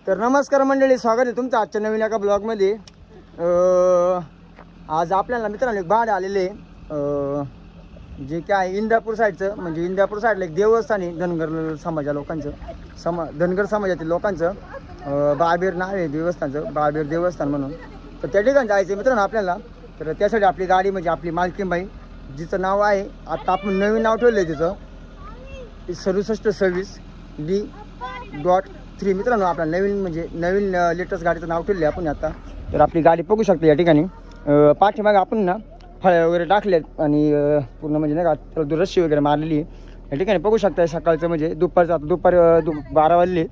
तर नमस्कार मंडळी, स्वागत आहे तुमचं आजच्या नवीन एका ब्लॉगमध्ये। आज आपल्याला मित्रांनो एक भाडे आलेले जे काय इंदापूर साईडचं, म्हणजे इंदापूर साईडला एक देवस्थान आहे धनगर समाजा लोकांचं, धनगर समाजातील लोकांचं बाळबीर नाव आहे देवस्थानचं, बाळबीर देवस्थान म्हणून। तर त्या ठिकाणी जायचं मित्रांनो आपल्याला। तर त्यासाठी आपली गाडी म्हणजे आपली मालकीनबाई, जिचं नाव आहे आता आपण नवीन नाव ठेवलं आहे तिचं 6726D.3 मित्रांनो। आपला नवीन लेटेस्ट गाडीचं नाव ठेवलं आहे आपण आता। तर आपली गाडी बघू शकते या ठिकाणी। पाठीमागे आपण ना फळे वगैरे टाकलेत आणि पूर्ण म्हणजे नाही का त्याला रस्सी वगैरे मारलेली आहे या ठिकाणी बघू शकता। सकाळचं म्हणजे दुपार 12 वाजले,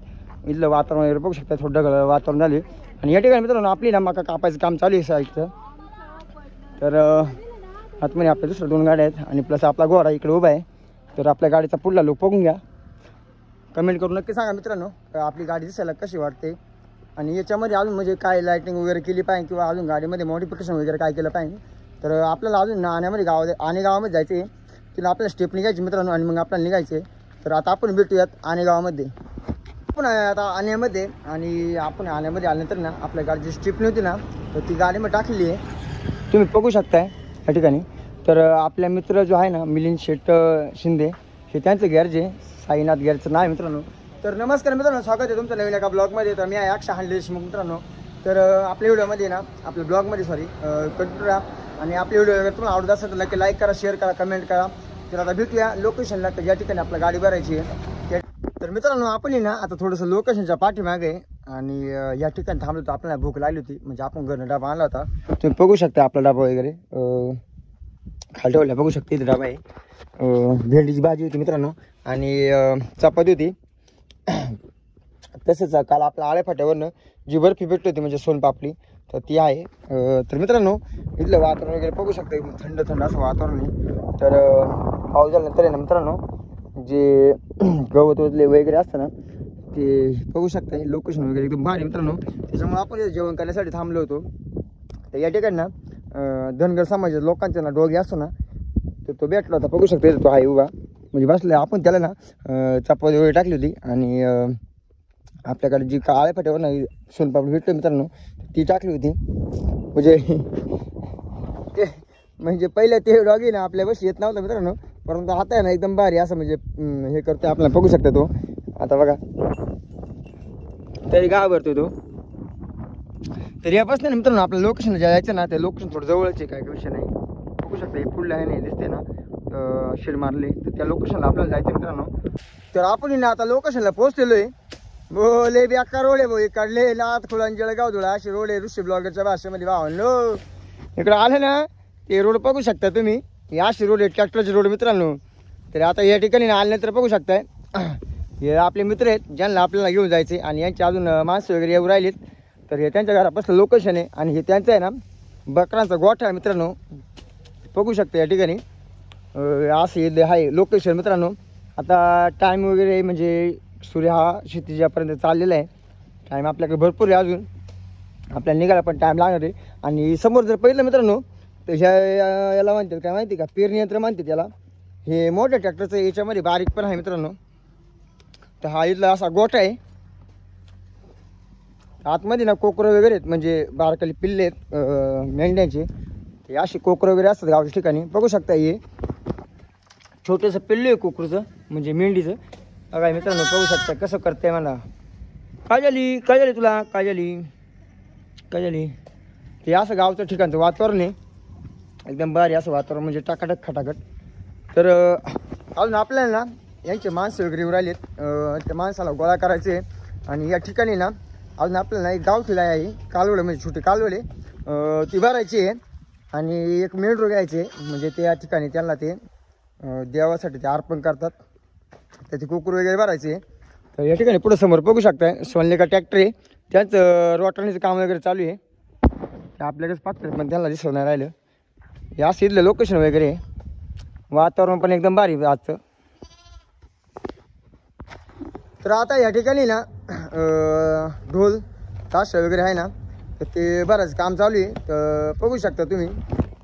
इथलं वातावरण वगैरे बघू शकता, थोडं ढगाळ वातावरण झाले। आणि या ठिकाणी मित्रांनो आपली ना मका कापायचं काम चालू आहे साईडचं। तर आतमध्ये आपल्या दुसऱ्या 2 गाड्या आहेत आणि प्लस आपला घोडा इकडे उभा आहे। तर आपल्या गाडीचा पुढला लुक बघून घ्या, कमेंट करून नक्की सांगा मित्रांनो आपली गाडी दिसायला कशी वाटते आणि याच्यामध्ये अजून म्हणजे काय लाईटिंग वगैरे केली पाहिजे किंवा अजून गाडीमध्ये मॉडिफिकेशन वगैरे काय केलं पाहिजे। तर आपल्याला अजून आणे गावामध्ये जायचे, तिला आपल्याला स्टेप निघायची मित्रांनो आणि मग आपल्याला निघायचे। तर आता आपण भेटूयात आणे गावामध्ये। आपण आता आण्यामध्ये आणि आपण आण्यामध्ये आल्यानंतर ना आपल्या गाडीची स्टेपनी होती ना, तर ती गाडीमध्ये टाकलेली आहे, तुम्ही बघू शकताय या ठिकाणी। तर आपल्या मित्र जो आहे ना मिलिंद शेट शिंदे, हे त्यांचं गॅरेज आहे, साईनाथ गॅरेजचं नाव आहे मित्रांनो। तर नमस्कार मित्रांनो, स्वागत आहे तुमचं नवीन एका ब्लॉगमध्ये। तर मी आहे अक्षय देशमुख मित्रांनो। तर आपल्या व्हिडिओमध्ये ना आपल्या ब्लॉगमध्ये कंटिन्यू राहा आणि आपल्या व्हिडिओ अगर तुम्हाला आवडत असेल तर नक्की लाईक करा, शेअर करा, कमेंट करा। तर आता भेटूया लोकेशनला ज्या ठिकाणी आपल्या गाडी भरायची आहे। तर मित्रांनो आपण ना आता थोडंसं लोकेशनच्या पाठीमागे आणि या ठिकाणी थांबलो होतो, आपल्याला भूक लागली होती, म्हणजे आपण घरनं डबा आणला होता, तुम्ही बघू शकता आपला डबा वगैरे खाली ठेवला, बघू शकता इथे डबा आहे। भेंडीची भाजी होती मित्रांनो आणि चपाती होती। तसेच काल आपल्या आळेफाट्यावरनं जी बर्फी भेटली होती म्हणजे सोनपापडी, तर ती आहे। तर मित्रांनो इथलं वातावरण वगैरे बघू शकता, थंड थंड असं वातावरण आहे। तर पाऊस झाल्यानंतर आहे ना मित्रांनो जे गवत वगैरे असतं ना ते बघू शकता, लोकेशन वगैरे एकदम भारी मित्रांनो। त्याच्यामुळे आपण जेवण करण्यासाठी थांबलो होतो। तर या ठिकाणी ना धनगर समाजाच्या लोकांचा ना डोगी असतो ना, तर तो भेटला होता, बघू शकता तो आहे उभा म्हणजे बसला। आपण त्याला ना चपाती वगैरे टाकली होती आणि आपल्याकडे जी आळे फाट्यावर ना सोनपापडी भेटतो मित्रांनो ती टाकली होती। म्हणजे पहिले ते डॉगी ना आपल्या बस येत नव्हतं मित्रांनो, परंतु आता आहे ना एकदम भारी असं म्हणजे हे करतोय, आपल्याला बघू शकता तो आता बघा तरी घाबरतोय तो। तर यापासून मित्रांनो आपल्या लोकेशनला जायचं ना, ते लोकेशन थोडं जवळच आहे, काय विषय नाही। बघू शकता हे पुढलं आहे नाही दिसते ना शेड मारले, तर त्या लोकेशनला आपल्याला जायचं मित्रांनो। तर आपण ना आता लोकेशनला पोहोचलेलो आहे। बोले बेकार रोड आहे भाऊ, काढले लात खुळान जळगाव धुळा असे रोड आहे ऋषी ब्लॉगरच्या भाषेमध्ये भावनो। इकडे आले ना ते रोड बघू शकता तुम्ही, हे असे रोड आहे ट्रॅक्टरचे रोड मित्रांनो। तर आता या ठिकाणी ना आल्यानंतर बघू शकताय हे आपले मित्र आहेत ज्यांना आपल्याला घेऊन जायचे आणि यांचे अजून माणसं वगैरे येऊ राहिलेत। तर हे त्यांच्या घरापासून लोकेशन आहे आणि हे त्यांचं आहे ना बकरांचा गोठा आहे मित्रांनो, बघू शकता या ठिकाणी असे आहे लोकेशन मित्रांनो। आता टाईम वगैरे म्हणजे सूर्य हा क्षितिजापर्यंत चाललेला आहे, टाईम आपल्याकडे भरपूर आहे, अजून आपल्याला निघायला पण टाईम लागणार आहे। आणि समोर जर पहिलं मित्रांनो तर याला म्हणतात काय माहिती का, पेरणी यंत्र म्हणते त्याला, हे मोठ्या ट्रॅक्टरचं याच्यामध्ये बारीक पण आहे मित्रांनो। तर हा इथला असा गोठा आहे, आतमध्ये ना कोकरं वगैरे आहेत म्हणजे बारकाली पिल्ले आहेत मेंढ्यांचे, ते असे कोकरं वगैरे असतात गावच्या ठिकाणी, बघू शकता हे छोटंसं पिल्लू आहे कोकरूचं म्हणजे मेंढीचं। बघा मित्रांनो बघू शकता कसं करते मला, काय झाली तुला, काय झाली। ते असं गावचं ठिकाणचं वातावरण आहे, एकदम भारी असं वातावरण म्हणजे टाकाटक खटाखट। तर अजून आपल्याला ना यांचे माणसं वगैरे येऊ राहिलेत, त्या माणसाला गोळा करायचे आणि या ठिकाणी ना अजून आपल्याला एक गाव ठेला आहे कालवडे म्हणजे छोटे कालवडे ती भरायची आहे आणि एक मेंढरू घ्यायचे म्हणजे ते या ठिकाणी त्यांना ते देवासाठी ते अर्पण करतात, त्याचे कुकुर वगैरे भरायचे। तर या ठिकाणी पुढे समोर बघू शकताय सोनलेका ट्रॅक्टर आहे, त्यांचं रोटरणीचं काम वगैरे चालू आहे, ते आपल्याकडेच पाहतात पण त्यांना दिसत नाही राहिलं। हे असं इथलं लोकेशन वगैरे, वातावरण पण एकदम भारी आजचं। तर आता या ठिकाणी ना ढोल ताश वगैरे आहे ना, तर ते बरंच काम चालू आहे। तर बघू शकता तुम्ही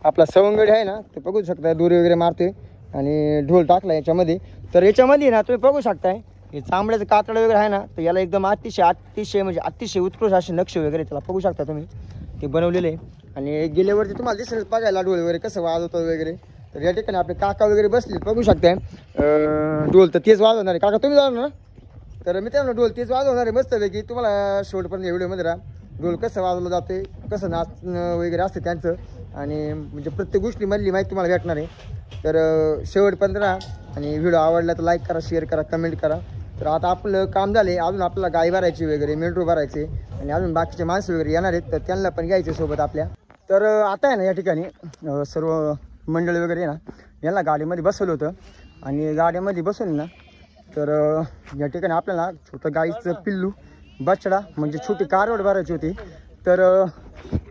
आपला सवंगडी आहे ना, ते बघू शकता दोरी वगैरे मारतोय आणि ढोल टाकला याच्यामध्ये। तर याच्यामध्ये ना तुम्ही बघू शकताय हे चांबड्याचं कातड वगैरे आहे ना, तर याला एकदम अतिशय म्हणजे अतिशय उत्कृष्ट असे नक्षे वगैरे त्याला बघू शकता तुम्ही ते बनवलेले आहे. आणि गेल्यावरती तुम्हाला दिसेल बघायला डोल वगैरे कसं वाजवतं वगैरे. तर या ठिकाणी आपले काका वगैरे बसले बघू शकताय. डोल तर तेच वाजवणार आहे. काका तुम्ही वाजवणार? तर मित्रांनो डोल तेच वाजवणार आहे मस्तपैकी. तुम्हाला शेवटपर्यंत व्हिडिओमध्ये राहा. डोल कसं वाजवलं जाते, कसं नाचणं वगैरे असतं त्यांचं, आणि म्हणजे प्रत्येक गोष्टीमधली माहिती तुम्हाला भेटणार आहे. तर शेवटपर्यंत राहा. आणि व्हिडिओ आवडला तर लाईक करा, शेअर करा, कमेंट करा. तर आता आपलं काम झाले, अजून आपल्याला गाय भरायची वगैरे, मेंढरू भरायचे, आणि अजून बाकीचे माणसं वगैरे येणार आहेत, तर त्यांना पण घ्यायचे सोबत आपल्या. तर आता आहे ना या ठिकाणी सर्व मंडळी वगैरे ना यांना गाडीमध्ये बसवलं होतं. आणि गाडीमध्ये बसवलं ना तर या ठिकाणी आपल्याला छोटं गाईचं पिल्लू बछडा म्हणजे छोटी कारवड भरायची होती. तर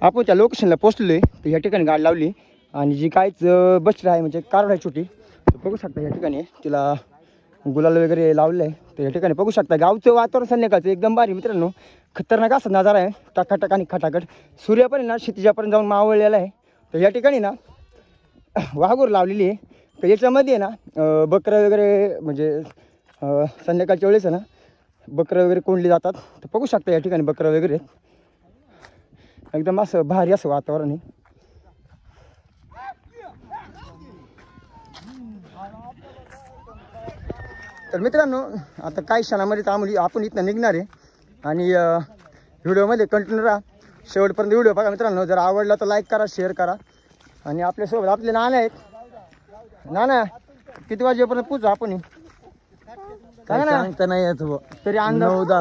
आपण त्या लोकेशनला पोचलेलो आहे. तर या ठिकाणी गाडी लावली आणि जी गाईचं बछडा आहे म्हणजे कारवड आहे छोटी, तर बघू शकता या ठिकाणी तिला गुलाल वगैरे लावलेलं आहे. तर या ठिकाणी बघू शकता गावचं वातावरण संध्याकाळचं एकदम भारी मित्रांनो. खतरनाक असा नजारा आहे. टकाटक आणि खटाखट सूर्य पण ना क्षितिजापर्यंत जाऊन मावळलेला आहे. तर या ठिकाणी ना वाघूर लावलेली आहे. तर याच्यामध्ये ना बकरं वगैरे म्हणजे संध्याकाळच्या वेळेस आहे ना बकरं वगैरे कोंडली जातात. तर बघू शकता या ठिकाणी बकरं वगैरे एकदम असं भारी असं वातावरण आहे. तर मित्रांनो आता काही क्षणामध्ये आपण इथनं निघणार आहे. आणि व्हिडिओमध्ये कंटिन्यू राहा, शेवटपर्यंत व्हिडिओ बघा मित्रांनो. जर आवडला तर लाईक करा, शेअर करा. आणि आपल्यासोबत आपले नाना आहेत. नाना किती वाजेपर्यंत पोचू आपण? सांगता नाही येत तरी अंदाज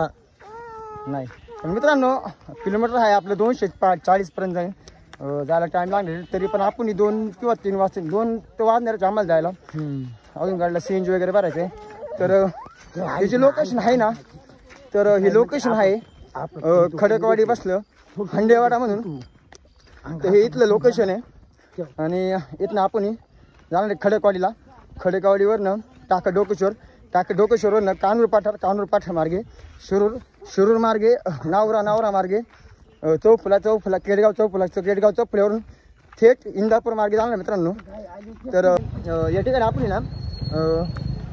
नाही. पण मित्रांनो किलोमीटर आहे आपलं 240 पर्यंत जाईल. जायला टाइम लागेल, तरी पण आपण 2 किंवा 3 वाजता 2 तर वाजणारच आम्हाला जायला. अजून गाडीला CNG वगैरे भरायचं आहे. तर हे जे लोकेशन आहे ना, तर हे लोकेशन आहे खडकवाडी बसलं हंडेवाडा म्हणून. तर हे इथलं लोकेशन आहे. आणि इथनं आपण जाणार आहे खडकवाडीला. खडकवाडीवरनं टाकडोकेश्वरवरनं कानूर पाठार मार्गे शिरूर मार्गे नावरा मार्गे चौफुला केडगाव चौफुल्यावरून थेट इंदापूर मार्गे जाणार मित्रांनो. तर या ठिकाणी आपण ना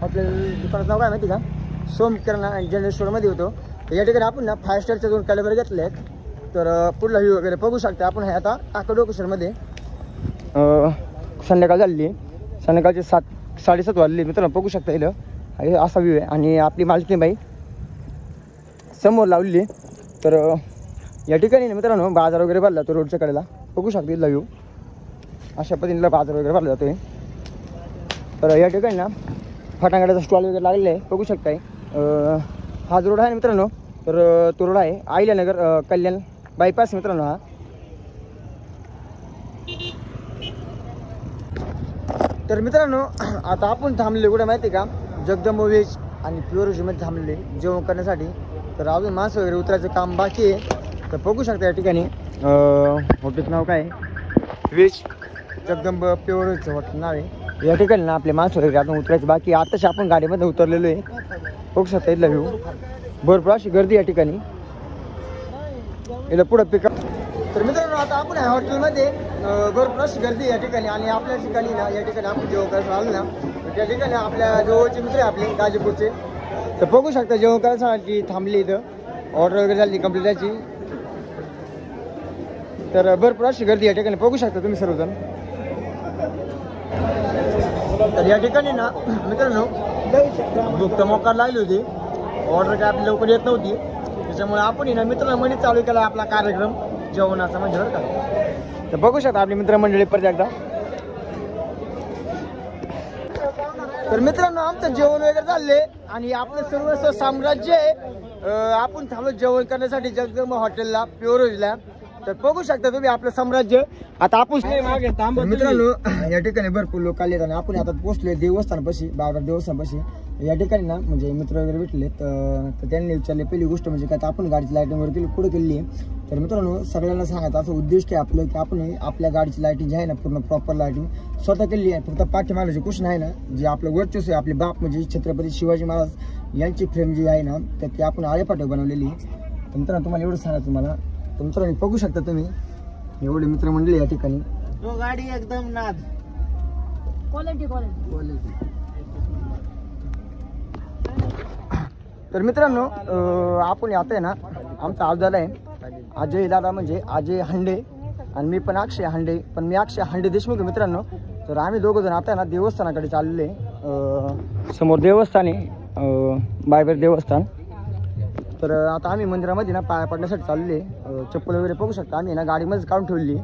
आपल्या दुकानाचं नाव काय माहिती का, सोम किराणा जनरल स्टोअरमध्ये होतो. तर या ठिकाणी आपण ना 5 स्टारच्या 2 कॅलिबर घेतले आहेत. तर पुढला व्ह्यू वगैरे बघू शकता आपण. हे आता टाकडोकेश्वरमध्ये संध्याकाळ झालेली आहे. संध्याकाळचे 7-7:30 वाजले मित्रांनो. बघू शकता इथं असा व्ह्यू आहे. आणि आपली मालकी बाई समोर लावलेली. तर या ठिकाणी मित्रांनो बाजार वगैरे भरला तो रोडच्या कडेला. बघू शकता इथला व्ह्यू अशा पद्धतीने बाजार वगैरे भरला जातोय. तर या ठिकाणी ना फटाकड्याचा स्टॉल वगैरे लागलेला आहे बघू शकताय. हा जो रोड आहे मित्रांनो, तर तो रोड आहे आहिल्यानगर कल्याण बायपास मित्रांनो हा. तर मित्रांनो आता आपण थांबले कुठे माहिती का, जगदंब व्हेज आणि प्युअर व्हेजमध्ये थांबले जेवण करण्यासाठी. तर अजून माणसं वगैरे उतरायचं काम बाकी आहे. तर बघू शकता या ठिकाणी हॉटेलचं नाव काय आहे, व्हेज जगदंब प्युअर व्हेजचं हॉटेल नाव आहे. या ठिकाणी ना आपले माणसं वगैरे आपण उतरायचं बाकी. आताच आपण गाडीमध्ये उतरलेलो आहे. बघू शकता इथला व्ह्यू. भरपूर अशी गर्दी या ठिकाणी. याला पुढं पिकअप. तर मित्रांनो आता आपण ह्या हॉटेलमध्ये भरपूर अशी गर्दी या ठिकाणी. आणि आपल्या ठिकाणी ना या ठिकाणी आपण जेवण करायचं आलो ना, तर त्या ठिकाणी आपल्या जवळचे मित्र आहे आपले गाजीपूरचे. तर बघू शकता जेवण करायसाठी थांबली इथं. ऑर्डर वगैरे झाली कंप्लीट त्याची. तर भरपूर अशी गर्दी या ठिकाणी बघू शकता तुम्ही सर्वजण. तर या ठिकाणी ना मित्रांनो भूक तर मोकार लागली होती. ऑर्डर काय आपली लवकर येत नव्हती, त्याच्यामुळे आपण ना मित्रमंडळी चालू केला आपला कार्यक्रम जेवणाचा म्हणजे बरं का. तर बघू शकता आपली मित्रमंडळी परत एकदा. तर मित्रांनो आमचं जेवण वगैरे झाले आणि आपलं सर्वस्व साम्राज्य आहे. आपण थांबलो जेवण करण्यासाठी जगदंब हॉटेलला प्युअर व्हेजला. तर बघू शकता तुम्ही आपलं साम्राज्य. आता आपण मित्रांनो या ठिकाणी भरपूर लोक आले आणि आपण आता पोहोचले देवस्थानपाशी, बाबा देवस्थानपाशी. या ठिकाणी ना म्हणजे मित्र वगैरे भेटले. तर त्यांनी विचारले पहिली गोष्ट म्हणजे काय, आपण गाडीची लाईटिंग वगैरे केली पुढे केली आहे. तर मित्रांनो सगळ्यांना सांगायचं असं उद्देश की आपलं की आपण आपल्या गाडीची लाईटिंग जी आहे ना पूर्ण प्रॉपर लाईटिंग स्वतः केली आहे. फक्त पाठीमागे जे कुशन आहे ना, जे आपलं वर्चस्व आहे आपले बाप म्हणजे छत्रपती शिवाजी महाराज यांची फ्रेम जी आहे ना, तर ती आपण आळेपाटक बनवलेली आहे. तर मित्रांनो तुम्हाला एवढं सांगायचं तुम्हाला. तर मित्रांनो बघू शकता तुम्ही एवढे मित्रमंडळी या ठिकाणी. तो गाडी एकदम नाद क्वालिटी. तर मित्रांनो आपण आता आहे ना आमचा आजदादा आहे अजय दादा म्हणजे अजय हांडे आणि मी पण अक्षय हांडे पण मी अक्षय हांडे देशमुख आहे मित्रांनो. तर आम्ही दोघं जण आता आहे ना देवस्थानाकडे चाललेले समोर देवस्थान आहे बायबर देवस्थान. तर आता आम्ही मंदिरामध्ये ना पाया पडण्यासाठी चालले चप्पल वगैरे बघू शकता आम्ही ना गाडीमध्येच काढून ठेवली.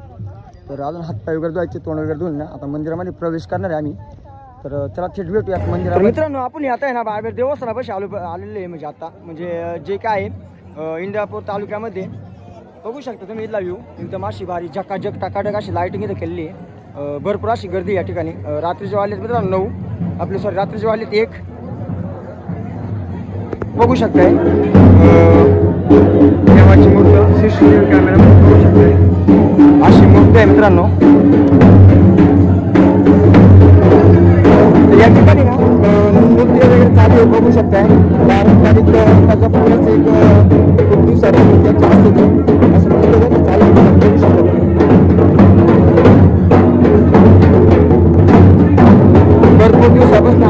तर अजून हातपाय वगैरे धुवायचे तोंड वगैरे धुवून ना आता मंदिरामध्ये प्रवेश करणार आहे आम्ही. तर चला थेट भेटूया मंदिरात. मित्रांनो आपण आता आहे ना बायबर देवस्थानापाशी आलेले आहे म्हणजे आता म्हणजे जे काय आहे इंदापूर तालुक्यामध्ये बघू शकता तुम्ही इथला व्ह्यू एकदम अशी भारी झकाझक टाकाटक अशी लाईटिंग इथं केलेली आहे. भरपूर अशी गर्दी या ठिकाणी. रात्रीचे वाजलेत मित्रांनो 9 आपले सॉरी रात्रीचे वाजलेत 1 बघू शकताय. देवाची मूर्त सीसीटीव्ही कॅमेरामध्ये बघू शकताय अशी मूर्ती आहे मित्रांनो. या ठिकाणी ना नृत्य वगैरे चालू आहे बघू शकताय. पारंपरिक त्याचा पूर्णच एक खूप दिवसापासून त्यांच्या असते असं नृत्य चालू आहे बघू शकता. भरपूर दिवसापासून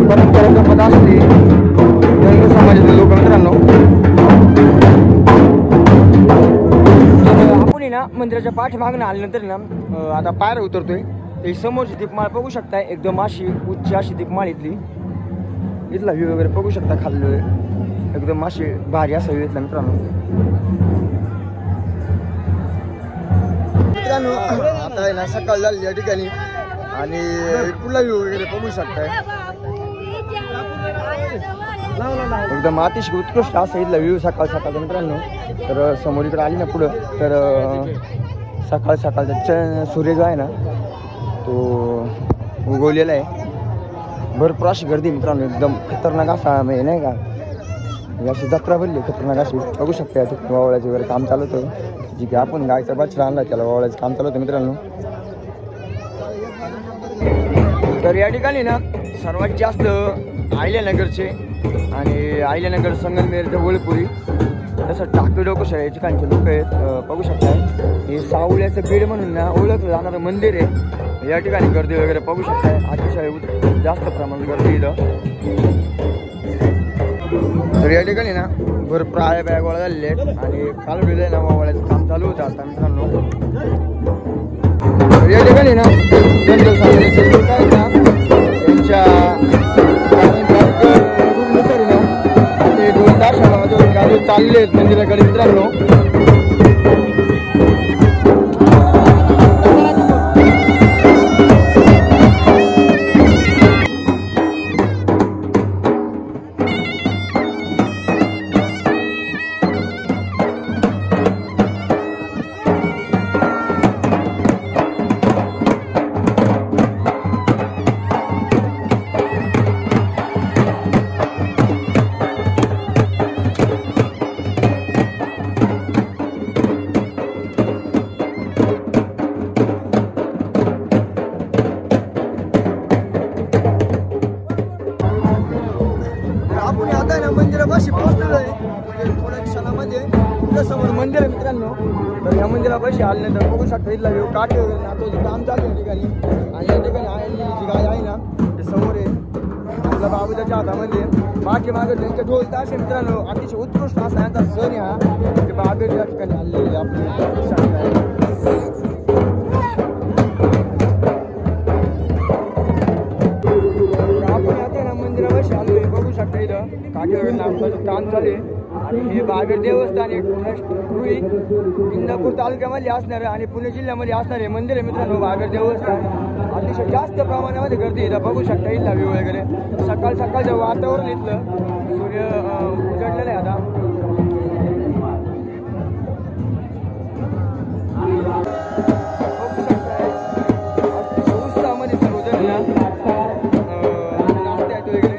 परंपरा जपत असते धर्म समाजाचे लोक मित्रांनो. आपण ना मंदिराच्या पाठीमागणं आल्यानंतर ना आता पायऱ्या उतरतोय. ते समोरची दीपमाळ बघू शकताय एकदम अशी उच्च अशी दीपमाळ इथली. इथला व्ह्यू वगैरे बघू शकता खाल्लं एकदम अशी भारी असा व्ह्यू इथला मित्रांनो. मित्रांनो आता आहे ना सकाळ झाली या ठिकाणी आणि पुढला व्ह्यू वगैरे बघू शकताय एकदम अतिशय उत्कृष्ट असा इथला व्ह्यू सकाळ सकाळचा मित्रांनो. तर समोर इकडे आली ना पुढं तर सकाळ सकाळचा सूर्य जो आहे ना तो उगवलेला आहे. भरपूर अशी गर्दी मित्रांनो एकदम खतरनाक असा म्हणजे नाही का अशी जत्रा भरली खतरनाक अशी बघू शकता. वावळ्याचं वगैरे काम चालू होतं जी की आपण गायचा बछडा आणला त्याला वावळ्याचं काम चालू होतं मित्रांनो. तर या ठिकाणी ना सर्वात जास्त आयल्यानगरचे आणि आयल्यानगर संगमनेर ढवळपुरी तसं टाकळी डोकेश्वर या ठिकाणचे लोक आहेत बघू शकता. हे सावळ्याचं बीड म्हणून ना ओळखलं जाणारं मंदिर आहे. या ठिकाणी गर्दी वगैरे बघू शकताय अतिशय जास्त प्रमाणात गर्दी इथं. तर या ठिकाणी ना भरपूर आळ्या बॅग गोळा झालेले आहेत आणि कालवडीला ना वावळ्याचं काम चालू होतं आता मित्रांनो. तर या ठिकाणी ना जनरल सामान्याचे लोक आहेत ना त्यांच्या नुसार ना ते 2 तासामध्ये गाडी चालले आहेत मंदिराकडे मित्रांनो. मंदिरापाशी पोहोचलेलो आहे म्हणजे थोड्या क्षणामध्ये इथं समोर मंदिर आहे मित्रांनो. तर ह्या मंदिरापाशी आल्यानंतर बघू शकता इथला व्ह्यू काटे वगैरे नाचवायचं काम चालू आहे या ठिकाणी. आणि या ठिकाणी आलेली जी गाय आहे ना ते समोर आहे आपल्या बाबूच्या हातामध्ये पाठीमागे त्यांचे ढोल ताशे मित्रांनो अतिशय उत्कृष्ट असा यांचा सण हा ते बाबेर या ठिकाणी आलेले आपली. मंदिरापाशी आलोय बघू शकता इथं काठेवर नामचं काम चालू आहे. आणि हे बाबेर देवस्थान एक ट्रस्ट रुई इंदापूर तालुक्यामध्ये असणार आणि पुणे जिल्ह्यामध्ये असणार हे मंदिर आहे मित्रांनो बाबेर देवस्थान. अतिशय जास्त प्रमाणामध्ये गर्दी इथं बघू शकता इथला व्ह्यू वगैरे सकाळ सकाळचं वातावरण इथलं सूर्य उजडलेलं आहे आता. बघू शकताय अतिशय उत्साहामध्ये सर्वजण नाचते आहेत वगैरे.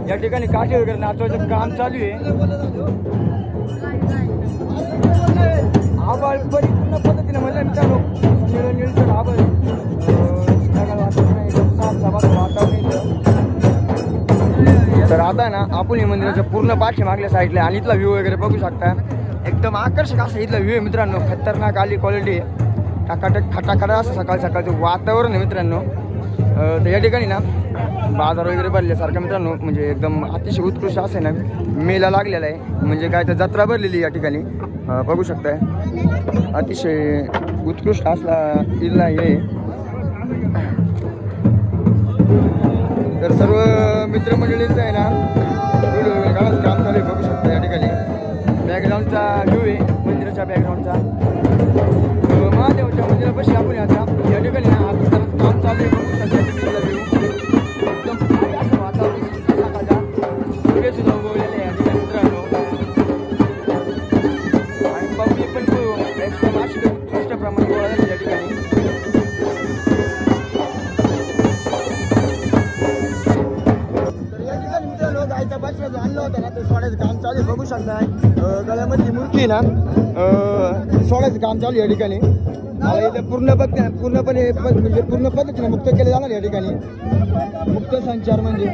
या ठिकाणी काठी वगैरे नाचवायचं काम चालू आहे. आभाळ परिपूर्ण पद्धतीने म्हणजे मित्रांनो निळसर आभाळ तर आता ना आपण हे मंदिराच्या पूर्ण पाठीमागल्या साईडला आणि इथला व्ह्यू वगैरे बघू शकता. एकदम आकर्षक असा इथला व्ह्यू आहे मित्रांनो. खतरनाक आली क्वालिटी टाकाटक खटाखटा असं सकाळ सकाळचं वातावरण आहे मित्रांनो. तर या ठिकाणी ना बाजार वगैरे भरल्यासारखं मित्रांनो म्हणजे एकदम अतिशय उत्कृष्ट असं आहे ना मेला लागलेला आहे. म्हणजे काय तर जत्रा भरलेली या ठिकाणी बघू शकताय. अतिशय उत्कृष्ट असला इथला हे. तर सर्व मित्रमंडळींचं आहे ना व्हिडिओ वगैरे काढायचं काम चालू आहे बघू शकता. या ठिकाणी बॅकग्राऊंडचा व्ह्यू आहे मंदिराच्या बॅकग्राऊंडचा. महादेवाच्या मंदिरापाशी आपण आता या ठिकाणी ना आपण काम चालू आहे बघू शकता. एकदम भारी असं वातावरण सकाळच्या सूर्य सुद्धा उगवलेले आहे या ठिकाणी मित्रांनो. आणि पब्लिक पण एकदम अशी उत्कृष्ट प्रमाणात गोळा झाली या ठिकाणी. गायचा बछडा जो आणला होता ना ते सोडायचं काम चालू आहे बघू शकताय. गळ्यामधली मूर्ती ना सोडायचं काम चालू या ठिकाणी. पूर्णपणे म्हणजे पूर्ण पद्धतीने मुक्त केले जाणार या ठिकाणी. मुक्त संचार म्हणजे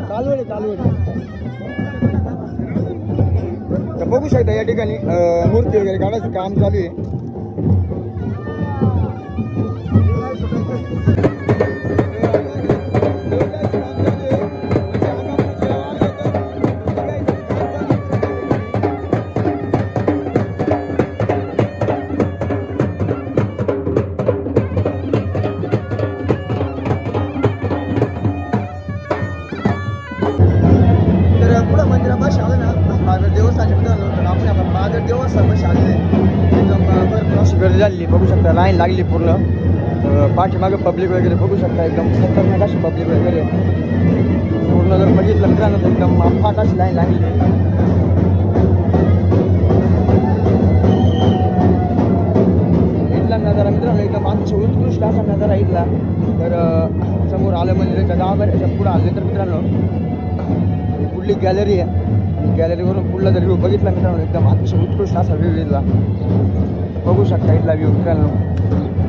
चालू आहे तर बघू शकता या ठिकाणी मूर्ती वगैरे काढायचं काम चालू आहे. गर्दी झाली बघू शकता. लाईन लागली पूर्ण पाठीमागे पब्लिक वगैरे बघू शकता. एकदम खतरनाक अशी पब्लिक वगैरे पूर्ण जर बघितलं मित्रांनो तर एकदम अफाट अशी लाईन लागली. इथला नजारा मित्रांनो एकदम अतिशय उत्कृष्ट असा नजारा इथला. तर समोर आलं मंदिराच्या गावाच्या पुढं आले तर मित्रांनो पुढली गॅलरी आहे. गॅलरीवरून पुढला जर व्ह्यू बघितला मित्रांनो एकदम अतिशय उत्कृष्ट असा व्ह्यू इथला बघू शकता. इथला व्ह्यू मित्रांनो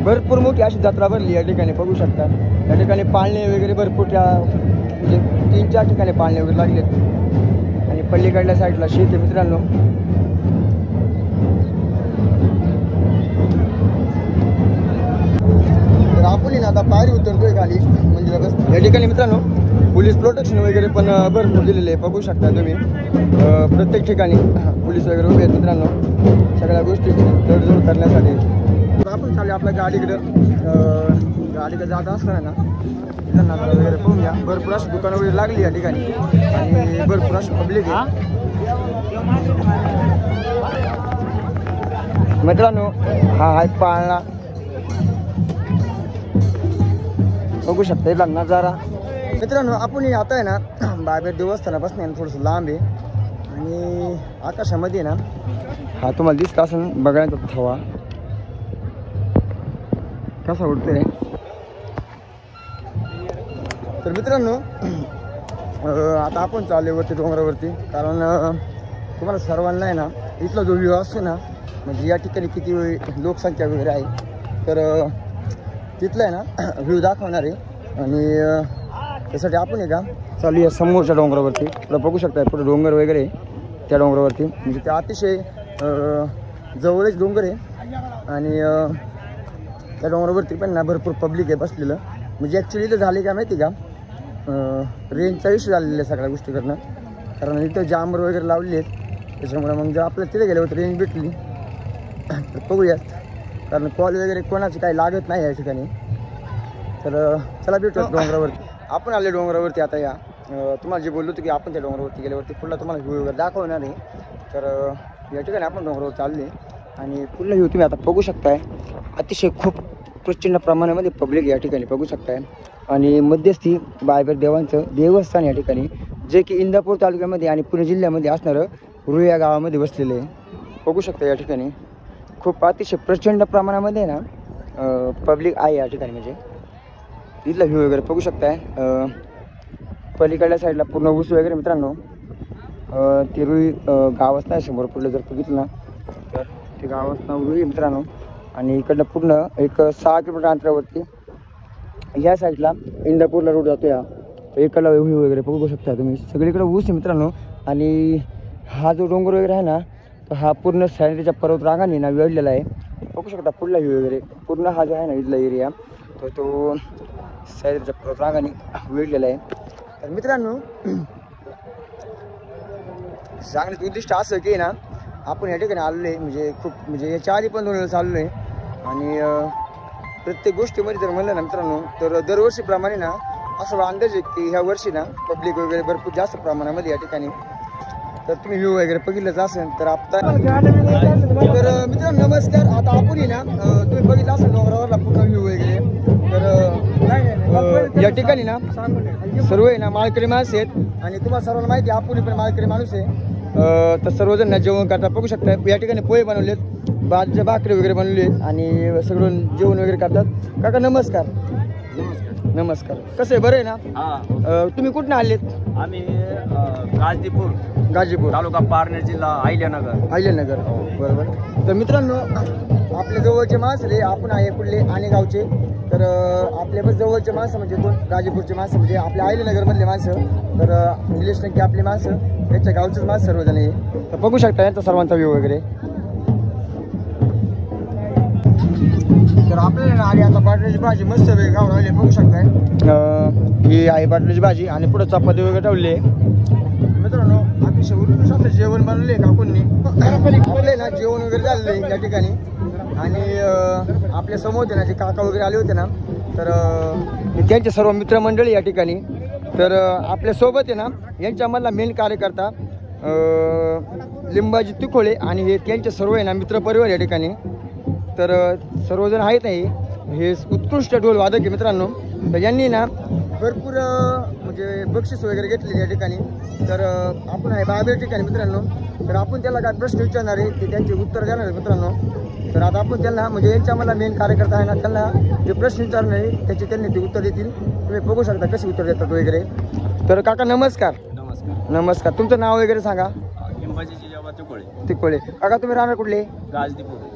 भरपूर मोठी अशी जत्रा भरली या ठिकाणी बघू शकता. या ठिकाणी पाळणे वगैरे भरपूर म्हणजे 3-4 ठिकाणी पाळणे वगैरे लागलेत. आणि पल्लीकडल्या साईडला शेत आहे मित्रांनो. तर आपण ना आता पायरी उतरतोय खाली मंदिरापासून. या ठिकाणी मित्रांनो पोलीस प्रोटेक्शन वगैरे पण भरपूर दिलेले आहे बघू शकता तुम्ही. प्रत्येक ठिकाणी पोलीस वगैरे उभे आहेत मित्रांनो सगळ्या गोष्टी तडजोड करण्यासाठी. आपण चालू आपल्या गाडीकडे जात असताना ना तिथं नजारा वगैरे पाहून घ्या. भरपूर अशी दुकानं वगैरे लागली या ठिकाणी आणि भरपूर अशी पब्लिक आहे मित्रांनो. हा आहे पाळणा बघू शकता इथला नजारा मित्रांनो. आपण आता आहे ना बाबेर देवस्थानापासून थोडंसं लांब आहे आणि आकाशामध्ये ना हा तुम्हाला दिसत असेल बघायचा थवा कसा उडतोय. तर मित्रांनो आता आपण चाललो वरती डोंगरावरती. कारण तुम्हाला सर्वांना आहे ना इथला जो व्ह्यू असतो ना म्हणजे या ठिकाणी किती लोकसंख्या वगैरे आहे तर तिथला आहे ना व्ह्यू दाखवणार आहे. आणि त्यासाठी आपण आहे का चालू आहे समोरच्या डोंगरावरती. तुला बघू शकता पुढे डोंगर वगैरे त्या डोंगरावरती म्हणजे ते अतिशय जवळच डोंगर आहे. आणि त्या डोंगरावरती पण ना भरपूर पब्लिक आहे बसलेलं. म्हणजे ॲक्च्युली इथं झाले का माहिती का रेंजचा इश्यू झालेला आहे सगळ्या गोष्टी करणं. कारण इथं जांभर वगैरे लावले आहेत त्याच्यामुळे मग जर आपल्याला तिथे गेल्यावर रेंज भेटली तर बघूयात. कारण कॉल वगैरे कोणाची काही लागत नाही या ठिकाणी. तर चला भेटू डोंगरावरती. आपण आले डोंगरावरती आता. या तुम्हाला जे बोललो होतं की आपण त्या डोंगरावरती गेल्यावरती पुढला तुम्हाला व्ह्यू वगैरे दाखवणार आहे. तर या ठिकाणी आपण डोंगरावर चालले आणि पुढला व्ह्यू तुम्ही आता बघू शकताय. अतिशय खूप प्रचंड प्रमाणामध्ये पब्लिक या ठिकाणी बघू शकताय. आणि मध्यस्थी बायबर देवांचं देवस्थान या ठिकाणी जे की इंदापूर तालुक्यामध्ये आणि पुणे जिल्ह्यामध्ये असणारं रुई या गावामध्ये बसलेलं आहे बघू शकता. या ठिकाणी खूप अतिशय प्रचंड प्रमाणामध्ये ना पब्लिक आहे या ठिकाणी. म्हणजे इथला व्ह्यू वगैरे बघू शकताय. पलीकडल्या साईडला पूर्ण ऊस वगैरे मित्रांनो. ते रुई गावच नाही समोर पुढलं जर बघितलं ना तर ते गावच नाव रुई मित्रांनो. आणि इकडनं पूर्ण एक 6 किलोमीटर अंतरावरती ह्या साईडला इंदापूरला रोड जातो. या इकडला व्ह्यू वगैरे बघू शकता तुम्ही. सगळीकडे ऊस आहे मित्रांनो. आणि हा जो डोंगर वगैरे आहे ना तर हा पूर्ण सह्याद्रीच्या पर्वत रांगांनी ना वेढलेला आहे. बघू शकता पुढला व्ह्यू वगैरे. पूर्ण हा जो आहे ना इथला एरिया तर तो सह्याद्रीच्या पर्वत रांगांनी वेढलेला आहे. तर मित्रांनो सांगण्याचं उद्दिष्ट असं की ना आपण या ठिकाणी आलेलो आहे म्हणजे खूप म्हणजे याच्या आधी पण 2 वेळेस आलेलो आहे. आणि प्रत्येक गोष्टीमध्ये जर म्हणलं ना मित्रांनो तर दरवर्षीप्रमाणे ना असं अंदाज आहे की ह्या वर्षी ना पब्लिक वगैरे भरपूर जास्त प्रमाणामध्ये या ठिकाणी. तर तुम्ही व्ह्यू वगैरे बघितलंच असेल तर आता तर मित्रांनो नमस्कार. आता आपण ना तुम्ही बघितलं असेल डोंगरावरला पूर्ण व्ह्यू वगैरे. तर या ठिकाणी ना सर्व आहे ना माळकरी माणसं आहेत. आणि तुम्हाला सर्वांना माहिती आहे आपण पण माळकरी माणूस आहे. तर सर्वजण ना जेवण करतात बघू शकता. या ठिकाणी पोहे बनवलेत, बाजरीच्या भाकरी वगैरे बनवलेत आणि सगळं जेवण वगैरे करतात. काका नमस्कार. नमस्कार. कसं आहे बरं आहे ना. तुम्ही कुठून आलेत? आम्ही गाजीपूर तालुका पारनेर जिल्हा अहिल्यानगर. बरोबर. तर मित्रांनो आपल्या जवळचे माणसं रे आपण आहे कुठले आणि गावचे. तर आपल्या पण जवळचे माणसं म्हणजे कोण गाजीपूरचे माणसं म्हणजे आपल्या अहिल्यानगरमधले माणसं. तर निलेश नक्की आपले माणसं त्यांच्या गावचेच माणसं सर्वजण आहे. तर बघू शकता यांचा सर्वांचा व्ह्यू वगैरे. तर आपल्याला आली आता बाटलीची भाजी मस्त वेगळी गाव राहिली बघू शकताय. ही आहे बाटलीची भाजी आणि पुढे चपाती वगैरे ठेवली. मित्रांनो अतिशय उत्कृष्ट जेवण बनवले काकूंनी. आपले ना जेवण वगैरे झालेलं या ठिकाणी. आणि आपल्या समोर ना जे काका वगैरे आले होते ना तर त्यांचे सर्व मित्रमंडळी या ठिकाणी. तर आपल्यासोबत आहे ना यांच्यामधला मेन कार्यकर्ता लिंबाजी तुकोळे आणि हे त्यांचे सर्व आहे ना मित्रपरिवार या ठिकाणी. तर सर्वजण आहेत नाही. हे उत्कृष्ट ढोल वादक आहे मित्रांनो. तर यांनी ना भरपूर म्हणजे बक्षीस वगैरे घेतलेले या ठिकाणी. तर आपण आहे बाहेर ठिकाणी मित्रांनो. तर आपण त्याला काय प्रश्न विचारणार आहे ते त्यांचे उत्तर देणार आहे मित्रांनो. तर आता आपण त्यांना म्हणजे यांच्या मला मेन कार्यकर्ता आहे ना त्यांना जे प्रश्न विचारणार आहे त्याचे त्यांनी ते उत्तर देतील. तुम्ही बघू शकता कसे उत्तर देतात वगैरे. तर काका नमस्कार. नमस्कार. तुमचं नाव वगैरे सांगा. तिकोळे. काका तुम्ही राहणार कुठले?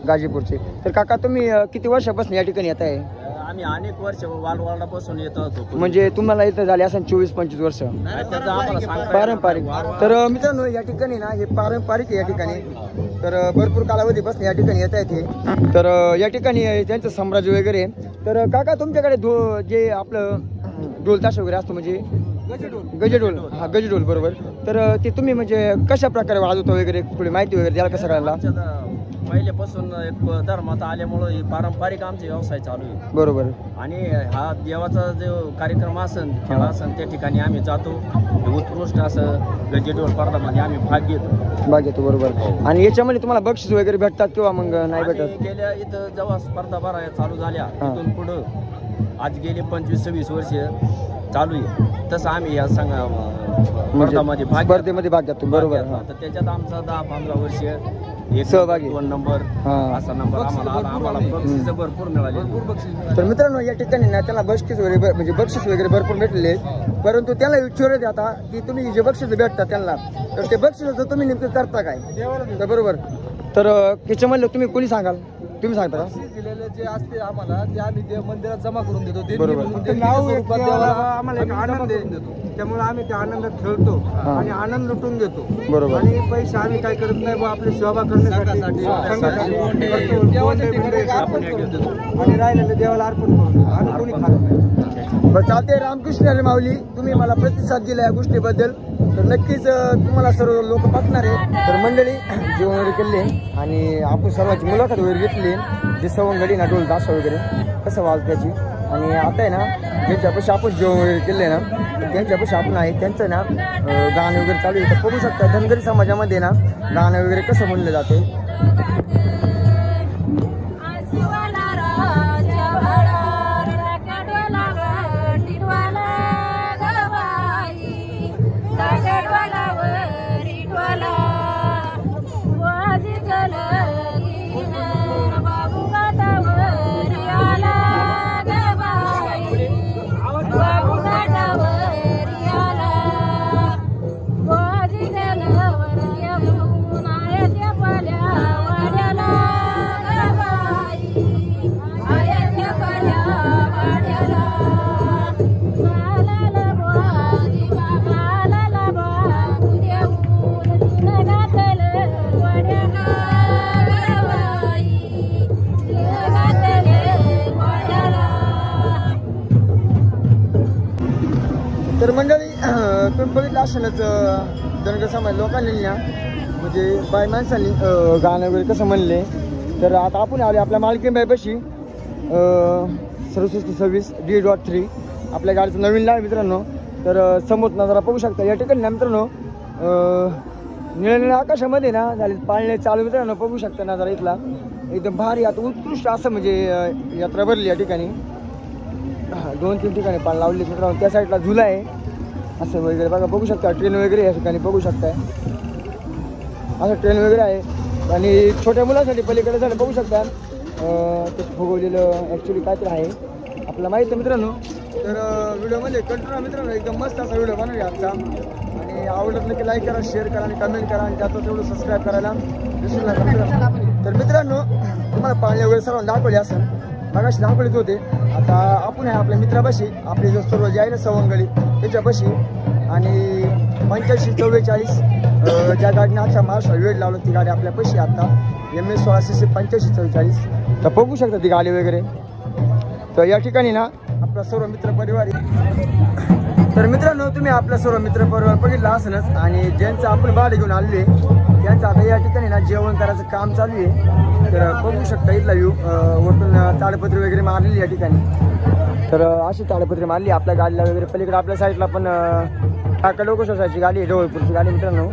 गाजीपूरचे. तर काका तुम्ही किती वर्षापासून या ठिकाणी येत आहे? आम्ही अनेक वर्ष वालवाडापासून येत होतो. म्हणजे तुम्हाला इथं झाले असं 24-25 वर्ष पारंपरिक. तर मित्रांनो या ठिकाणी ना हे पारंपरिक आहे या ठिकाणी. तर भरपूर कालावधीपासून या ठिकाणी येत आहेत हे. तर या ठिकाणी त्यांचं साम्राज्य वगैरे. तर काका तुमच्याकडे जे आपलं ढोल ताश वगैरे असतो म्हणजे गजडोल. हा गजडोल बरोबर. तर ते तुम्ही म्हणजे कशा प्रकारे वाजवता वगैरे थोडी माहिती वगैरे द्याल का सगळ्यांना? पहिल्यापासून एक धर्मात आल्यामुळं ही पारंपरिक आमचे व्यवसाय चालू आहे. बरोबर. आणि हा देवाचा जो कार्यक्रम असन खेळ असन त्या ठिकाणी आम्ही जातो. उत्कृष्ट असं गजेडोल स्पर्धामध्ये आम्ही भाग घेतो. बरोबर. आणि याच्यामध्ये तुम्हाला बक्षीस वगैरे भेटतात किंवा मग नाही भेटत? गेल्या इथं जेव्हा स्पर्धा भराया चालू झाल्या तिथून पुढं आज गेले 25-26 वर्ष चालू आहे तसं आम्ही या स्पर्धेमध्ये भाग घेतो. बरोबर. तर त्याच्यात आमचा 10-15 वर्ष सहभागी 2 नंबर असा नंबर आम्हाला बक्षीस भरपूर मिळाले. तर मित्रांनो या ठिकाणी ना त्याला बक्षीस वगैरे म्हणजे बक्षीस वगैरे भरपूर भेटले. परंतु त्याला विचारत आता की तुम्ही जे बक्षीस भेटतात त्यांना तर ते बक्षीस तुम्ही नेमकं करता काय? तर बरोबर. तर त्याच्यामधलं तुम्ही कोणी सांगाल? तुम्ही सांगता का? दिलेले जे असते आम्हाला ते आम्ही मंदिरात जमा करून देतो. बरोबर. आम्हाला एक आनंद देतो त्यामुळे आम्ही त्या आनंदात खेळतो आणि आनंद लुटून घेतो. बरोबर. आणि पैसे आम्ही काय करत नाही आपली सेवा करण्यासाठी आणि राहिलेले देवाला अर्पण करतो आणि कोणी खात नाही. बरं चालते. रामकृष्ण हरी माऊली. तुम्ही मला प्रतिसाद दिला या गोष्टीबद्दल. तर नक्कीच तुम्हाला सर्व लोक बघणार आहे. तर मंडळी जेवण वगैरे केले आणि आपण सर्वांची मुलाखत वगैरे घेतली. जे सवंगडी ना ढोल ताशा वगैरे कसं वाजवायची. आणि आता आहे ना ज्यांच्यापाशी आपण जेवण वगैरे केले ना त्यांच्यापाशी आपण आहे त्यांचं ना गाणं वगैरे चालू आहे. तर बघू शकता धनगरी समाजामध्ये ना गाणं वगैरे कसं म्हणलं जाते. तर मंडळी तुम्ही बघितलं असेलच धनगर समाज लोकांनी ना म्हणजे बाय माणसांनी गाणं वगैरे कसं म्हणले. तर आता आपण आले आपल्या मालकीनबाईपाशी 6726D.3 आपल्या गाडीचं नवीन लाव मित्रांनो. तर समोर नजारा बघू शकता या ठिकाणी ना मित्रांनो निळ्या आकाशामध्ये ना झाले पाळणे चालू मित्रांनो बघू शकता नजारा इथला एकदम भारी. आता उत्कृष्ट असं म्हणजे यात्रा भरली या ठिकाणी 2-3 ठिकाणी पाळ लावली मित्रांनो. त्या साईडला झुला आहे असं वगैरे बघा बघू शकता. ट्रेन वगैरे या ठिकाणी बघू शकताय असं ट्रेन वगैरे आहे. आणि छोट्या मुलांसाठी पलीकडे झालं बघू शकता ते फुगवलेलं ॲक्च्युली काहीतरी आहे आपल्याला माहिती आहे मित्रांनो. तर व्हिडिओमध्ये कंटिन्यू मित्रांनो एकदम मस्त असा व्हिडिओ बनवूया आजचा. आणि आवडत नक्की लाईक करा, शेअर करा आणि कमेंट करा आणि त्याचं तेवढं सबस्क्राईब करायला विसरू नका. तर मित्रांनो तुम्हाला पाळणे वगैरे सर्वांना दाखवले असेल मगाशी दाखवलेच होते. आता आपण आहे आपल्या मित्रापाशी आपले जो सर्व जे आहे ना सवंगडी त्याच्यापाशी आणि 8544 ज्या गाडीने अख्ख्या महाराष्ट्र वेळ लावलं ती गाडी आपल्यापाशी आता MS 168544. तर बघू शकता ती गाडी वगैरे. तर या ठिकाणी ना आपला सर्व मित्रपरिवार तर मित्रांनो तुम्ही आपला सर्व मित्रपरिवार बघितला असेलच. आणि ज्यांचं आपण भाडे घेऊन आलेले त्यांचं आता या ठिकाणी ना जेवण करायचं काम चालू आहे. तर बघू शकता इथला व्ह्यू वरतून ताडपत्री वगैरे मारलेली या ठिकाणी. तर अशी ताडपत्री मारली आपल्या गाडीला वगैरे. पलीकडे आपल्या साईडला पण टाका लोकशाची गाडी आहे ढवळपूरची गाडी मित्रांनो.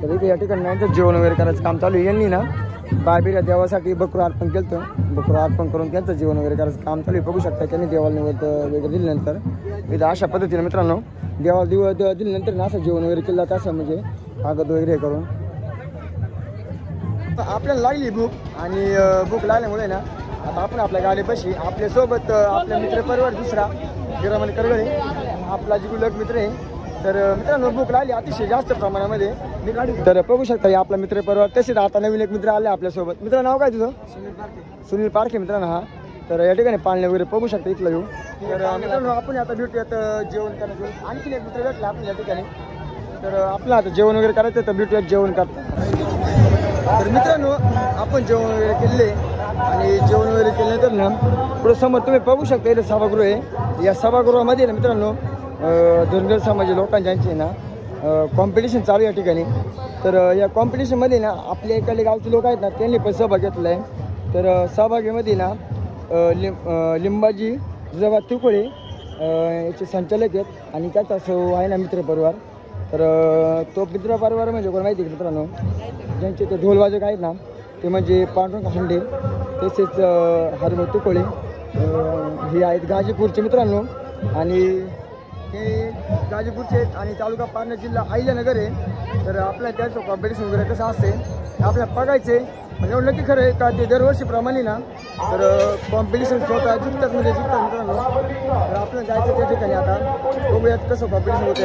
तर इथे या ठिकाणी यांचं जेवण वगैरे करायचं काम चालू आहे. यांनी ना बायबीला देवासाठी बकरू अर्पण केलं होतं. बकरू अर्पण करून त्यांचं जेवण वगैरे करायचं काम चालू आहे बघू शकता. त्यांनी देवाला निवड वगैरे दिल्यानंतर इथं अशा पद्धतीने मित्रांनो देवाला दिल्यानंतर ना असं जेवण वगैरे केलं जातं असं म्हणजे कागद वगैरे हे करून. आपल्याला लागली भूक आणि भूक लागल्यामुळे ना आता आपण आपल्या गाडीपाशी आपल्यासोबत आपल्या मित्रपरिवार दुसरा गिरामण करगळे आपला जिगुलक मित्र आहे. तर मित्रांनो भूक लागली अतिशय जास्त प्रमाणामध्ये मी गाडी. तर बघू शकता आपला मित्रपरिवार तसेच आता नवीन एक मित्र आले आपल्यासोबत. मित्र नाव काय तुझं? सुनील पारखे मित्रांनो. हा तर या ठिकाणी पाळणे वगैरे बघू शकता इथलं येऊ. तर मित्रांनो आपण आता भेटूयात जेवण करायचं. आणखीन एक मित्र भेटला आपण या ठिकाणी. तर आपलं आता जेवण वगैरे करायचं तर भेटूयात जेवण करता. तर मित्रांनो आपण जेवण वगैरे केले आणि जेवण वगैरे केल्यानंतर ना पुढे समोर तुम्ही बघू शकता इथे सभागृह आहे. या सभागृहामध्ये ना मित्रांनो धनगर समाज लोकांचे ना कॉम्पिटिशन चालू या ठिकाणी. तर या कॉम्पिटिशनमध्ये ना आपल्या इकडले गावचे लोक आहेत ना त्यांनी पण सहभाग घेतला आहे. तर सहभागीमध्ये ना लिंबाजी जिजाबा तुकडे याचे संचालक आहेत आणि त्याचा आहे ना मित्रपरिवार. तर तो मित्रपरिवार म्हणजे कोण माहिती आहे मित्रांनो ज्यांचे ते ढोलवाजक आहेत ना ते म्हणजे पांडुरंग हांडे तसेच हरमत तुकडे हे आहेत गाजीपूरचे मित्रांनो. आणि हे गाजीपूरचे आणि तालुका पारनेर जिल्हा अहिल्यानगर आहे. तर आपल्याला त्याचं कॉम्पिटिशन वगैरे कसं असते आपल्याला बघायचे म्हणजे एवढं नक्की खरं आहे का ते दरवर्षीप्रमाणे ना तर कॉम्पिटिशन स्वतः जिंकतात म्हणजे जिंकतात मित्रांनो. तर आपल्याला जायचं त्या ठिकाणी आता बघूयात कसं कॉम्पिटिशन होतं.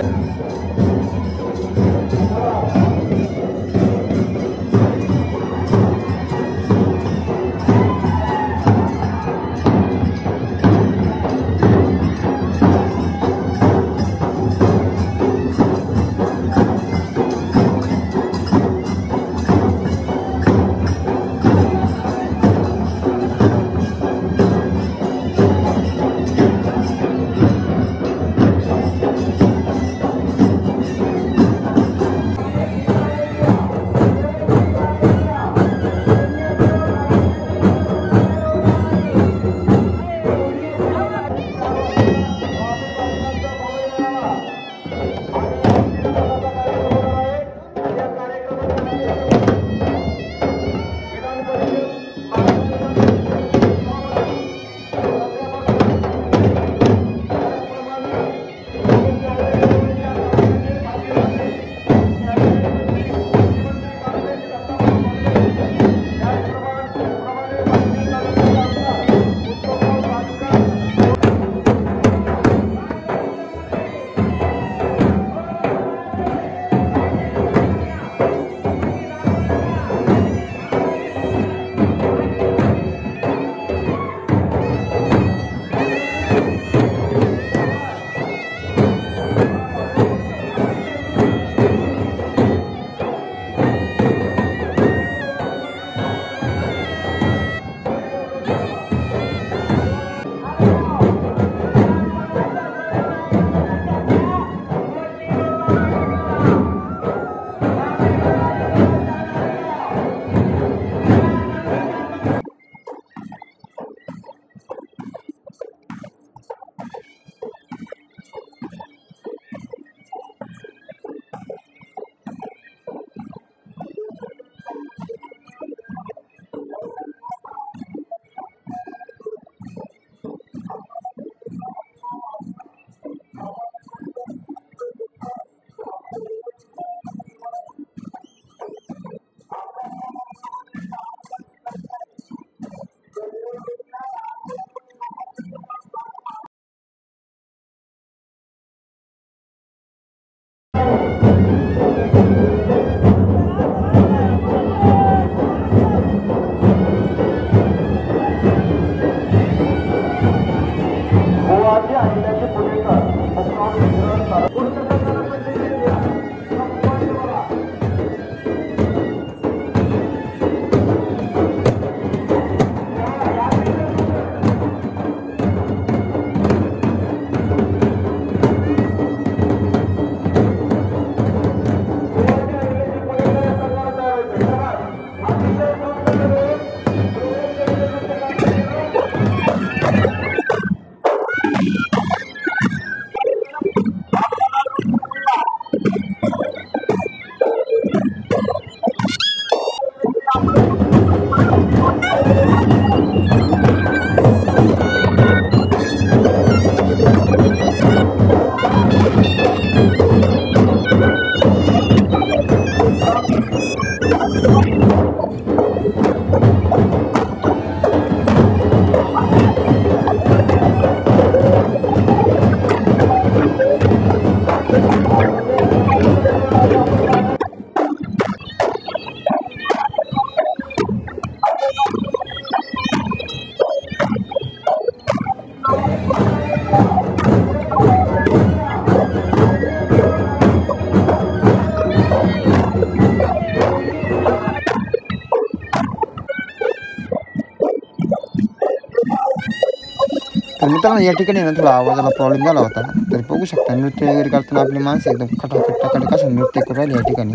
तर मित्रांनो या ठिकाणी ना थोडा आवाजाला प्रॉब्लेम झाला होता. तर बघू शकता नृत्य वगैरे करताना आपली माणसं एकदम खटाखट कसं नृत्य करू राहिले या ठिकाणी.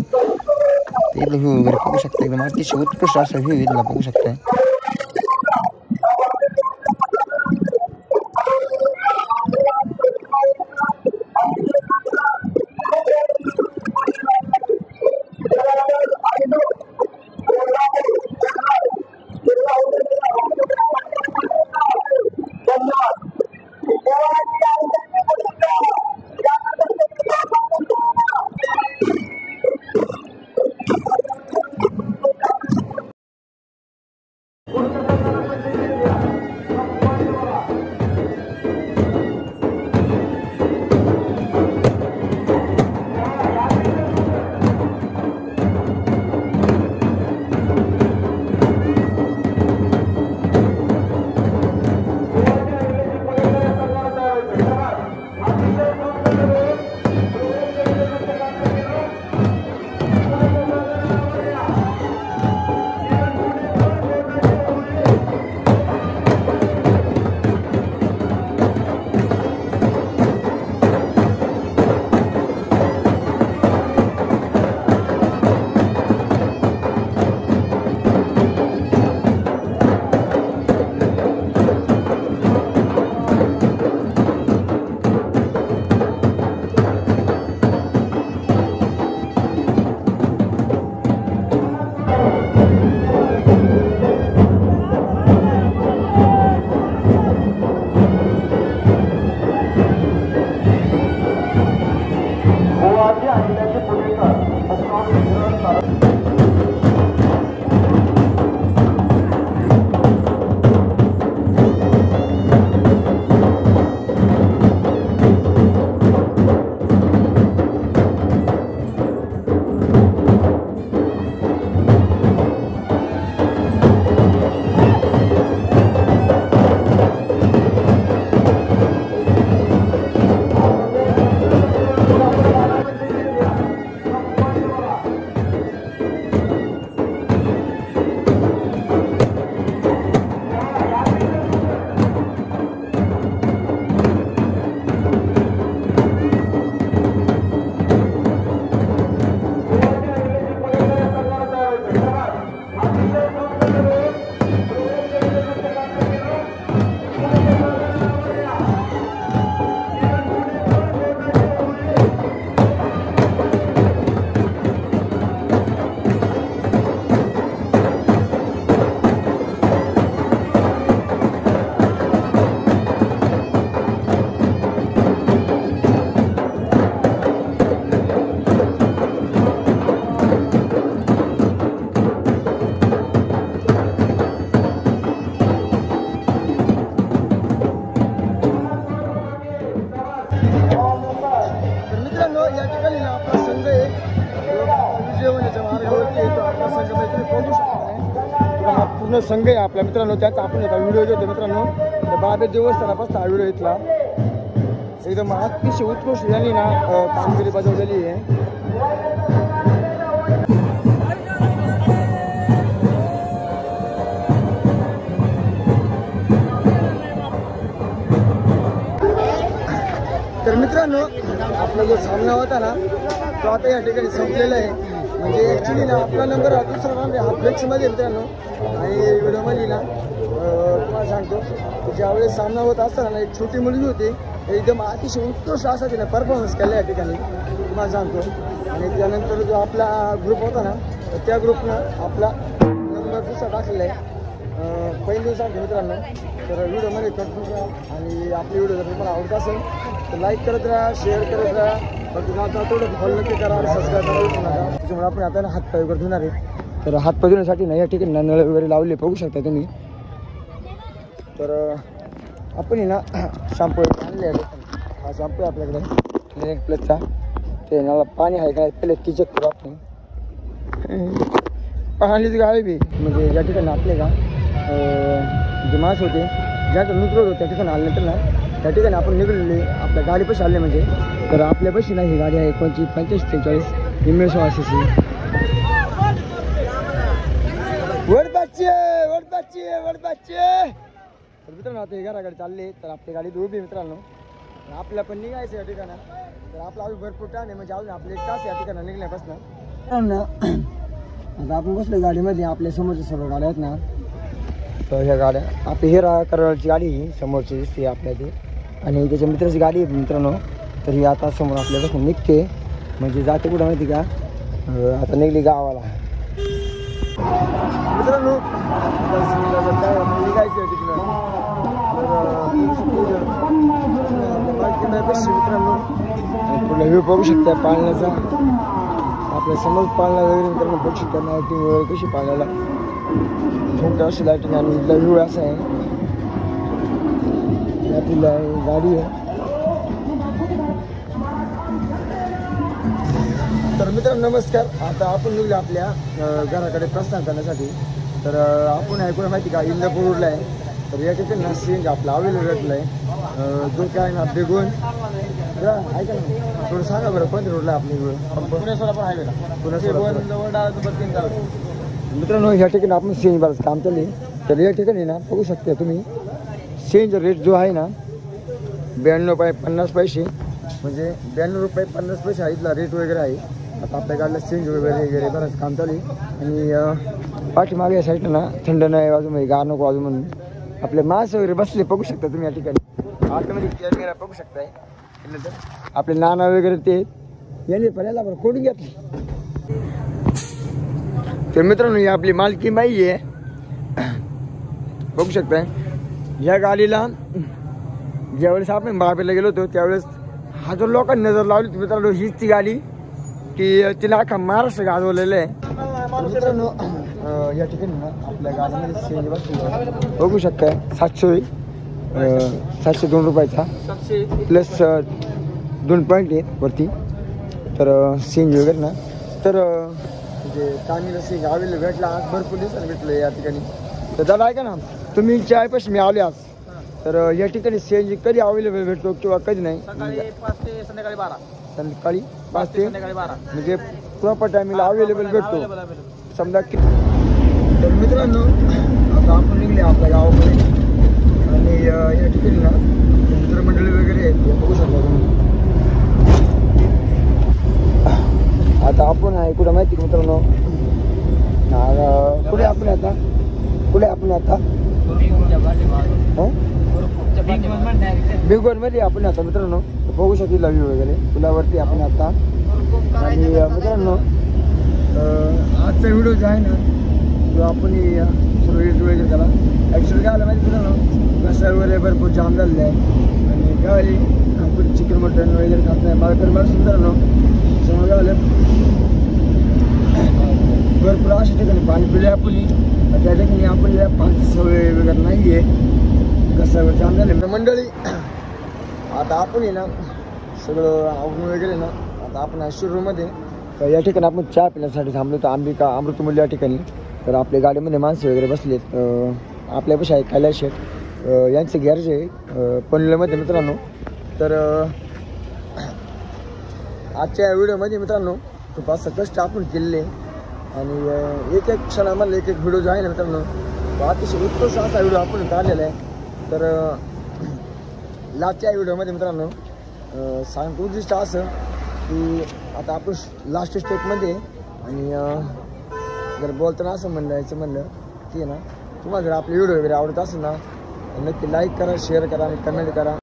इथलं व्ह्यू वगैरे बघू शकता एकदम अतिशय उत्कृष्ट असा व्ह्यू इथला बघू शकता. पूर्ण संघ आहे आपल्या मित्रांनो. त्याचा आपण एका व्हिडिओ घेतो मित्रांनो. तर बाबे देवस्थानापासून हा व्हिडिओ इथला एकदम अतिशय उत्कृष्ट यांनी ना कामगिरी बजावलेली आहे. तर मित्रांनो आपला जो सामना होता ना तो आता या ठिकाणी संपलेला आहे. म्हणजे ॲक्च्युली ना आपला नंबर हा दुसरा नंबर हा फ्लेक्समध्ये मित्रांनो. आणि व्हिडिओमध्ये ना तुम्हाला सांगतो की ज्यावेळेस सामना होत असताना ना एक छोटी मुलगी होती एकदम अतिशय उत्कृष्ट असा तिने परफॉर्मन्स केला या ठिकाणी तुम्हाला सांगतो. आणि त्यानंतर जो आपला ग्रुप होता ना तर त्या ग्रुपनं आपला नंबर दुसरा टाकलेला आहे पहिल्या दिवसात मित्रांनो. तर व्हिडिओमध्ये कंटिन्यू राहा आणि आपली व्हिडिओ जर तुम्हाला आवडत असेल तर लाईक करत राहा, शेअर करत राहा. तर तुम्हाला तेवढं फॉलो नक्की करा आणि सबस्क्राईब करायला नका. त्याच्यामुळे आपण आता हातपाय वगैरे धुणार आहे. तर हातपाय धुण्यासाठी ना या ठिकाणी नळ वगैरे लावले बघू शकता तुम्ही. तर आपण ना शॅम्पू आणले हा शॅम्पू आहे आपल्याकडे प्लसचा. ते नळाला पाणी आहे काय पहिले ती चेक करू आपण. पाणीच गाय बी म्हणजे ज्या ठिकाणी आपले का जे मास होते ज्या नुकरत होते त्या ठिकाणी आल्यानंतर ना त्या ठिकाणी आपण निघलेले आपल्या गाडीपाशी आले म्हणजे. तर आपल्यापाशी ना ही गाडी आहे कोणची 8543 1980 वडबाची वडबाची वडबाची. तर मित्रांनो आता हे घराकडे चालले, तर आपली गाडी उभी मित्रांनो. आपल्याला पण निघायचं या ठिकाणा. तर आपला अजून भरपूर टाइम आहे, म्हणजे अजून आपले 1 तास या ठिकाणा निघण्यापासून. आता आपण बसलो गाडीमध्ये, आपल्या समोरच्या सर्व गाड्या आहेत ना. तर ह्या गाड्या आपली हिरा करवळची गाडी ही समोरची दिसते आपल्या ती, आणि त्याच्या मित्राची गाडी आहे मित्रांनो. तर ही आता समोर आपल्यापासून निघते, म्हणजे जाते कुठं माहिती का, आता निघली गावाला मित्रांनो. काय निघायचं आहे तिकडं. मित्रांनो आपला व्ह्यू बघू शकता पाळण्याचा, आपल्या समोर पाळणा वगैरे मित्रांनो बघू शकता. लायटिंग वगैरे कशी पाळण्याला मोठं अशी लायटिंग, आणि इथला व्ह्यू असा आहे. आपल्याला गाडी आहे. तर मित्रांनो नमस्कार. आता आपण निघलो आपल्या घराकडे प्रस्थान करण्यासाठी. तर आपण ऐकूया माहिती का, इंदापूर रोडला आहे. तर या ठिकाणी ना सीएनजी आपला अवेलेबल भेटला आहे, जो काय ना बेगून. ऐका ना थोडं सांगा बरं, कोणत्या रोडला आहे आपली? पुणे सोलापूर हायवेला, पुणे मित्रांनो. या ठिकाणी आपण सीएनजी बाराचं काम चालू आहे. तर या ठिकाणी ना बघू शकता तुम्ही, सीएनजी रेट जो आहे ना 92.50 पैसे, म्हणजे 92 रुपये 50 पैसे हा इथला रेट वगैरे आहे. आता आपल्या गाडीला सीएनजी वगैरे बरंच काम चालू आहे. आणि पाठीमागे या साईडला ना थंड नाही वाजू, म्हणजे गार नको वाजू म्हणून आपले माणसं वगैरे बसले बघू शकता तुम्ही या ठिकाणी. आतमध्ये कॅमेरा बघू शकताय. आपले नाना वगैरे ते यांनी पर्याला बरं कोण घेतली. तर मित्रांनो ही आपली मालकी बाई आहे, बघू शकताय. या गाडीला ज्यावेळेस आपण बाळापेला गेलो होतो त्यावेळेस हजारो लोकांनी नजर लावली. मित्रांनो हीच ती गाडी की तिला अख्खा महाराष्ट्र गाजवलेलं आहे. मित्रांनो या ठिकाणी ना आपल्या गाडीमध्ये सीएनजी बसली बघू शकताय. 702 रुपयाचा प्लस 2 पॉईंट आहेत वरती. तर सीएनजी वगैरे ना, तर म्हणजे टायमिंगला सीएनजी अवेलेबल भेटला. आज भरपूर दिवसांनी भेटलं या ठिकाणी. तर दादा ऐका ना, तुम्ही चायपाशी मी आले आज, तर या ठिकाणी सीएनजी कधी अवेलेबल भेटतो किंवा कधी नाही? 5 ते संध्याकाळी 12. संध्याकाळी 5 ते संध्याकाळी 12 म्हणजे प्रॉपर टायमिंगला अवेलेबल भेटतो समजा. तर मित्रांनो आता आपण निघले आपल्या गावाकडे, आणि या ठिकाणी ना मित्रमंडळी वगैरे आहेत ते बघू शकता तुम्ही. आता आपण आहे कुठं माहिती मित्रांनो, कुठे आपण आता बिगोन मध्ये आपण आता मित्रांनो बघू शकतो व्ह्यू वगैरे पुलावरती आपण आता. आणि मित्रांनो आजचा व्हिडिओ जो आहे ना तो आपण सर्व एडिट वगैरे करा. ॲक्च्युअली काय आलं माहिती मित्रांनो, घसा वगैरे भरपूर जाम झालेला आहे, आणि काय आपण चिकन मटन वगैरे खात नाही. मला तर मला मित्रांनो समोर काय आलं, भरपूर अशा ठिकाणी पाणी पिले आपण, त्या ठिकाणी आपण पाण्याची सवय वगैरे नाही आहे, घसा जाम झाले मंडळी. आता आपण आहे ना सगळं आवडून वगैरे ना आता आपण शिरूरमध्ये. तर या ठिकाणी आपण चहा पिण्यासाठी थांबलो होतो, अंबिका अमृतमूल्य या ठिकाणी. तर आपल्या गाडीमध्ये माणसं वगैरे बसलेत. आपल्यापाशी आहे कैलास शेठ, यांचं गॅरेज आहे पनवेलमध्ये मित्रांनो. तर आजच्या व्हिडिओमध्ये मित्रांनो खूप असं कष्ट आपण केलेले, आणि एक क्षणामध्ये एक व्हिडिओ जो आहे ना मित्रांनो तो अतिशय उत्कृष्ट असा व्हिडिओ आपण काढलेला आहे. तर लास्टच्या व्हिडिओमध्ये मित्रांनो सांगतो उद्दिष्ट असं की आता आपण लास्ट स्टेपमध्ये, आणि जर बोलताना असं म्हणलं की ना तुम्हाला जर आपले व्हिडिओ वगैरे आवडत असेल ना नक्की लाईक करा, शेअर करा आणि कमेंट करा.